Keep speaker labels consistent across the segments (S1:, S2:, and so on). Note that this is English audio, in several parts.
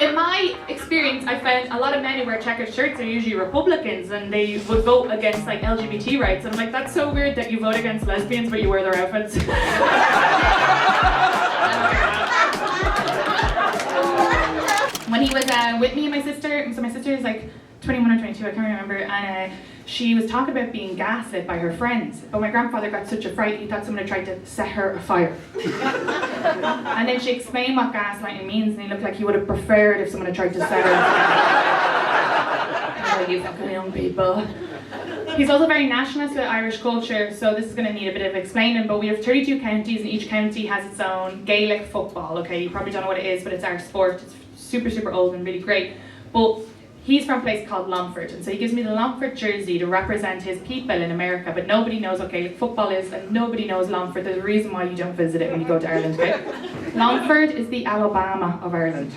S1: in my experience, I found a lot of men who wear checkered shirts are usually Republicans, and they would vote against like LGBT rights. And I'm like, that's so weird that you vote against lesbians, but you wear their outfits. When he was with me and my sister, so my sister is like 21 or 22, I can't remember, and she was talking about being gaslit by her friends, but my grandfather got such a fright, he thought someone had tried to set her afire. And then she explained what gaslighting means, and he looked like he would have preferred if someone had tried to set her afire. Oh, you fucking young people. He's also very nationalist with Irish culture, so this is going to need a bit of explaining, but we have 32 counties, and each county has its own Gaelic football, okay? You probably don't know what it is, but it's our sport. It's super, super old and really great. But he's from a place called Lford, and so he gives me the Lford Jersey to represent his people in America, but nobody knows what Gaelic football is, and nobody knows Lford. There's a reason why you don't visit it when you go to Ireland, okay? Lford is the Alabama of Ireland.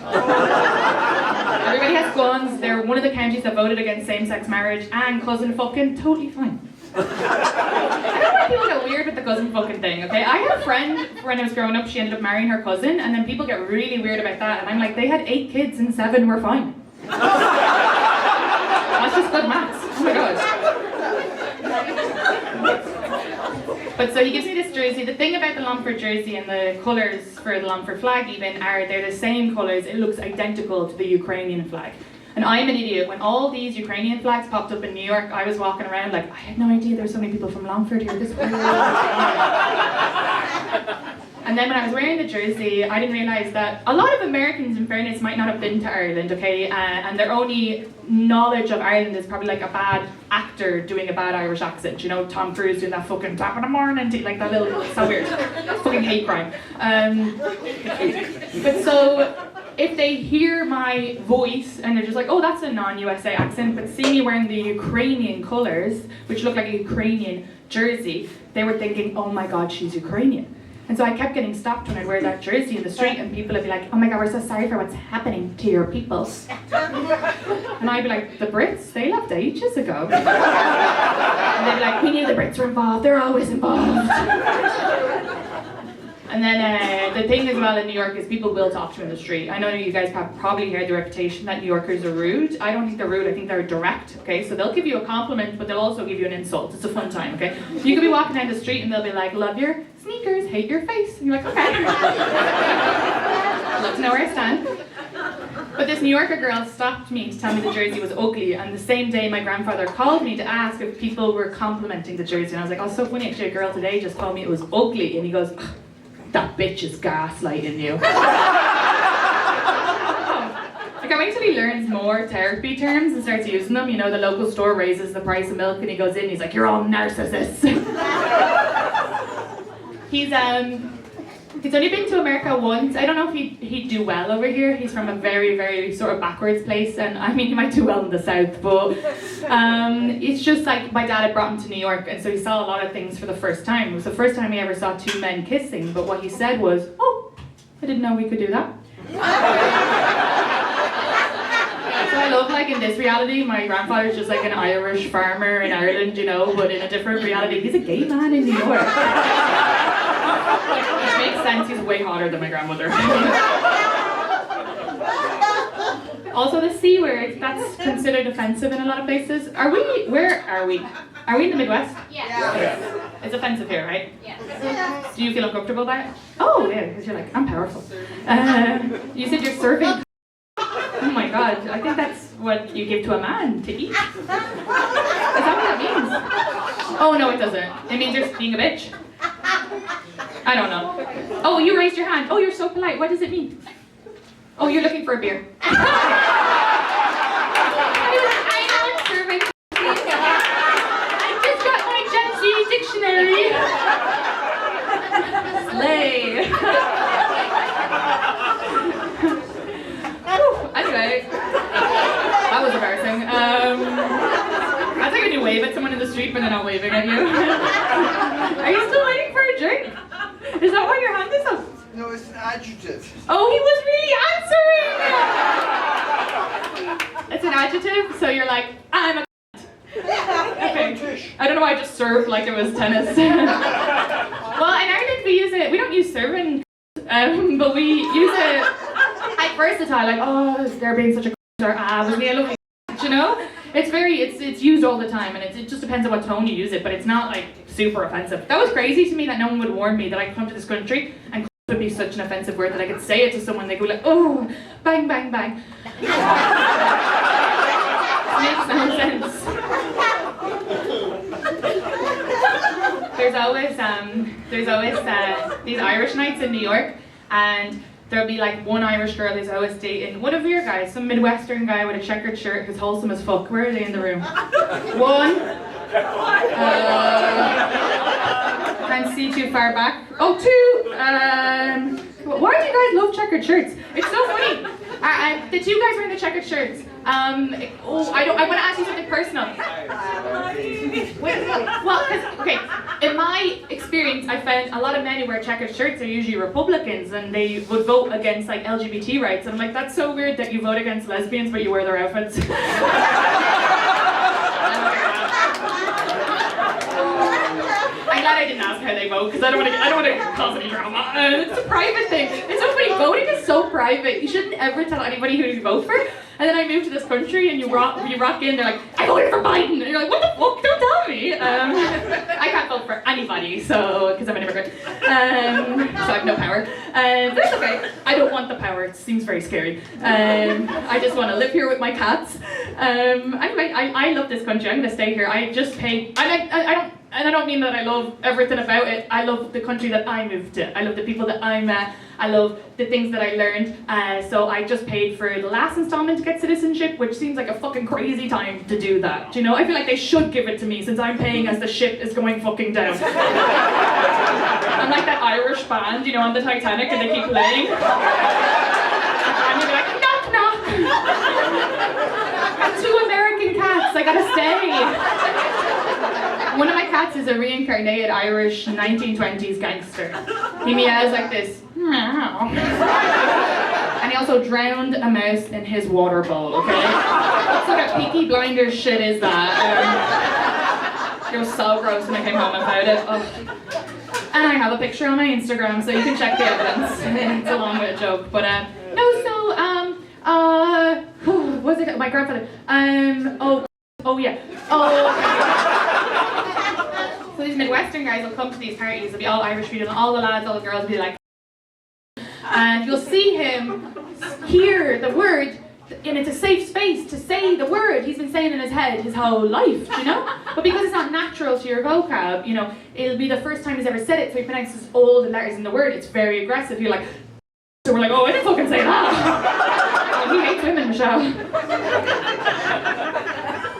S1: Everybody has guns, they're one of the counties that voted against same-sex marriage, and cousin fucking, totally fine. I don't know why people get weird with the cousin fucking thing, okay? I had a friend when I was growing up, she ended up marrying her cousin, and then people get really weird about that, and I'm like, they had 8 kids and 7 were fine. That's just good maths. Oh my god. But so he gives me this jersey. The thing about the Lford jersey and the colours for the Lford flag even are they're the same colours. It looks identical to the Ukrainian flag. And I'm an idiot. When all these Ukrainian flags popped up in New York, I was walking around like, I had no idea there were so many people from Lford here. This is weird. And then when I was wearing the jersey, I didn't realise that a lot of Americans, in fairness, might not have been to Ireland, okay? And their only knowledge of Ireland is probably like a bad actor doing a bad Irish accent. You know, Tom Cruise doing that fucking top of the morning, like that little, it's so weird. It's fucking hate crime. But so, if they hear my voice and they're just like, oh, that's a non-USA accent, but see me wearing the Ukrainian colours, which look like a Ukrainian jersey, they were thinking, oh my god, she's Ukrainian. And so I kept getting stopped when I'd wear that jersey in the street, and people would be like, oh my god, we're so sorry for what's happening to your people. And I'd be like, the Brits, they left ages ago. And they'd be like, we knew the Brits were involved, they're always involved. And then the thing as well in New York is people will talk to you in the street. I know you guys have probably heard the reputation that New Yorkers are rude. I don't think they're rude, I think they're direct, okay? So they'll give you a compliment, but they'll also give you an insult. It's a fun time, okay? You could be walking down the street and they'll be like, love your sneakers, hate your face. And you're like, okay. I'd love to know where I stand. But this New Yorker girl stopped me to tell me the jersey was ugly, and the same day my grandfather called me to ask if people were complimenting the jersey. And I was like, oh, so funny, actually a girl today just told me it was ugly. And he goes, that bitch is gaslighting you. Like, I wait till he learns more therapy terms and starts using them. You know, the local store raises the price of milk and he goes in, he's like, you're all narcissists. He's only been to America once. I don't know if he'd do well over here. He's from a very, very sort of backwards place, and I mean, he might do well in the South, but it's just like my dad had brought him to New York, and so he saw a lot of things for the first time. It was the first time he ever saw 2 men kissing, but what he said was, oh, I didn't know we could do that. So I love, like, in this reality, my grandfather's just like an Irish farmer in Ireland, you know, but in a different reality, he's a gay man in New York. Which makes sense, he's way hotter than my grandmother. Also the C word, that's considered offensive in a lot of places. Where are we? Are we in the Midwest?
S2: Yeah.
S1: It's offensive here, right?
S2: Yeah.
S1: Do you feel uncomfortable by it? Oh, yeah, because you're like, I'm powerful. You said you're serving. Oh my god, I think that's what you give to a man to eat. Is that what that means? Oh no, it doesn't. It means you're being a bitch. I don't know. Oh, you raised your hand. Oh, you're so polite. What does it mean? Oh, you're looking for a beer. I know it's serving. I just got my Gen Z dictionary. Slay. Anyway, that was embarrassing. That's like when you wave at someone in the street but they're not waving at you. Are you still waiting for a drink? Is that why your hand is up?
S3: No, it's an adjective.
S1: Oh, he was really answering! It's an adjective, so you're like, I'm a okay. I don't know why I just served like it was tennis. Well, in Ireland we use it, we don't use serving, but we use it. I like versatile, like, oh, they're being such a or was me a lovely you know? It's used all the time, and it just depends on what tone you use it, but it's not like super offensive. That was crazy to me that no one would warn me that I could come to this country and would be such an offensive word that I could say it to someone, they go like, oh, bang, bang, bang. Makes no sense. There's always these Irish nights in New York, and there'll be like one Irish girl who's always dating one of your guys, some Midwestern guy with a checkered shirt who's wholesome as fuck. Where are they in the room? One. Can't see too far back. Oh, two. Why do you guys love checkered shirts? It's so funny. The two guys wearing the checkered shirts. I want to ask you something personal. Well, okay, in my experience, I found a lot of men who wear checkered shirts are usually Republicans, and they would vote against like LGBT rights. And I'm like, that's so weird that you vote against lesbians, but you wear their outfits. I'm glad I didn't ask how they vote, because I don't want to cause any drama. It's a private thing. It's so funny. Voting is so private. You shouldn't ever tell anybody who you vote for. And then I moved to this country, and you rock in. They're like, I voted for Biden, and you're like, what the fuck? Don't tell me. I can't vote for anybody, because I'm an immigrant, so I have no power. But it's okay. I don't want the power. It seems very scary. I just want to live here with my cats. Anyway, I love this country. I'm gonna stay here. I just pay. I don't mean that I love everything about it. I love the country that I moved to. I love the people that I met. I love the things that I learned. So I just paid for the last installment to get citizenship, which seems like a fucking crazy time to do that. Do you know? I feel like they should give it to me since I'm paying as the ship is going fucking down. I'm like that Irish band, you know, on the Titanic, and they keep playing. And you'll be like, knock, knock. Got two American cats. I gotta stay. One of my cats is a reincarnated Irish 1920s gangster. He meows like this. Meow. And he also drowned a mouse in his water bowl, okay? What sort of Peaky Blinders shit is that? It was so gross when I came home and found it. Ugh. And I have a picture on my Instagram, so you can check the evidence. It's along with a joke. But, what's it? My grandfather. So these Midwestern guys will come to these parties, they'll be all Irish people, and all the lads, all the girls will be like, and you'll see him hear the word, and it's a safe space to say the word he's been saying in his head his whole life, you know? But because it's not natural to your vocab, you know, it'll be the first time he's ever said it, so he pronounces all the letters in the word. It's very aggressive. You're like, so we're like, oh, I didn't fucking say that. He hates women, Michelle.